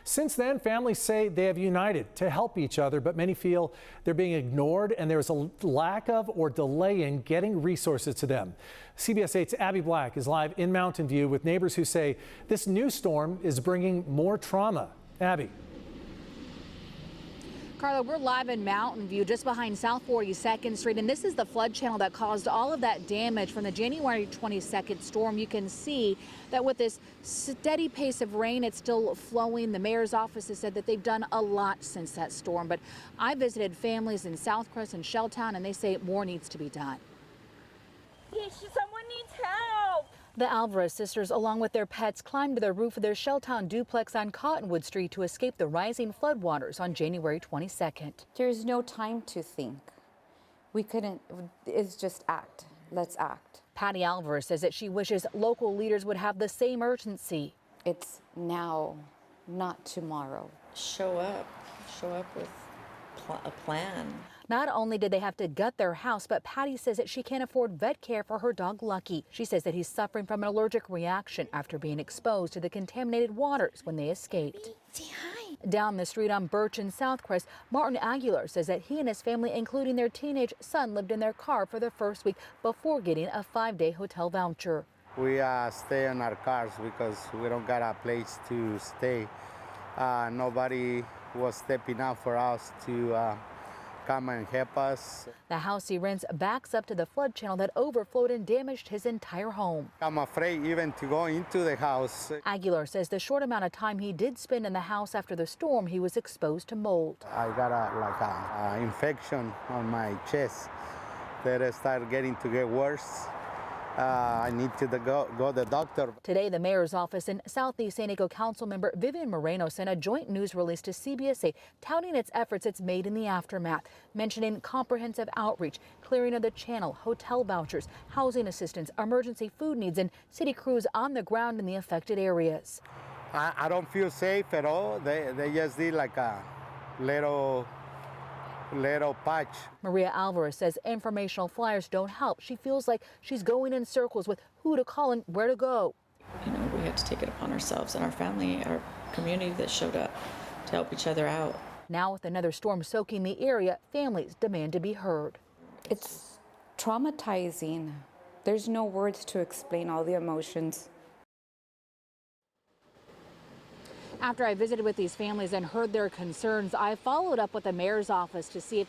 Since then, families say they have united to help each other, but many feel they're being ignored and there's a lack of or delay in getting resources to them. CBS 8's Abby Black is live in Mountain View with neighbors who say this new storm is bringing more trauma. Abby. Carla, we're live in Mountain View just behind South 42nd Street, and this is the flood channel that caused all of that damage from the January 22nd storm. You can see that with this steady pace of rain, it's still flowing. The mayor's office has said that they've done a lot since that storm, but I visited families in Southcrest and Shelltown, and they say more needs to be done. Someone needs help. The Alvarez sisters, along with their pets, climbed to the roof of their Shelltown duplex on Cottonwood Street to escape the rising floodwaters on January 22nd. There's no time to think. We couldn't, it's just act. Let's act. Patty Alvarez says that she wishes local leaders would have the same urgency. It's now, not tomorrow. Show up with a plan. Not only did they have to gut their house, but Patty says that she can't afford vet care for her dog Lucky. She says that he's suffering from an allergic reaction after being exposed to the contaminated waters when they escaped. Say hi. Down the street on Birch and Southcrest, Martin Aguilar says that he and his family, including their teenage son, lived in their car for the first week before getting a 5-day hotel voucher. We stay in our cars because we don't got a place to stay. Nobody was stepping up for us to come and help us. The house he rents backs up to the flood channel that overflowed and damaged his entire home. I'm afraid even to go into the house. Aguilar says the short amount of time he did spend in the house after the storm, he was exposed to mold. I got a infection on my chest that started getting to get worse. I need to go to the doctor. Today, the mayor's office and Southeast San Diego council member Vivian Moreno sent a joint news release to CBS 8 touting its efforts it's made in the aftermath, mentioning comprehensive outreach, clearing of the channel, hotel vouchers, housing assistance, emergency food needs, and city crews on the ground in the affected areas. I don't feel safe at all. They just did like a little patch. Maria Alvarez says informational flyers don't help. She feels like she's going in circles with who to call and where to go. You know, we had to take it upon ourselves and our family, our community that showed up to help each other out. Now with another storm soaking the area, families demand to be heard. It's traumatizing. There's no words to explain all the emotions. After I visited with these families and heard their concerns, I followed up with the mayor's office to see if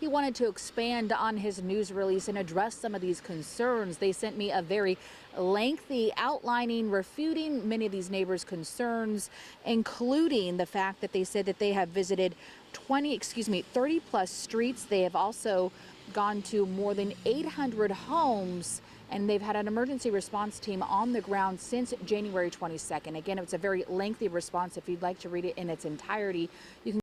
he wanted to expand on his news release and address some of these concerns. They sent me a very lengthy outlining, refuting many of these neighbors' concerns, including the fact that they said that they have visited 30 plus streets. They have also gone to more than 800 homes, and they've had an emergency response team on the ground since January 22nd. Again, it's a very lengthy response. If you'd like to read it in its entirety, you can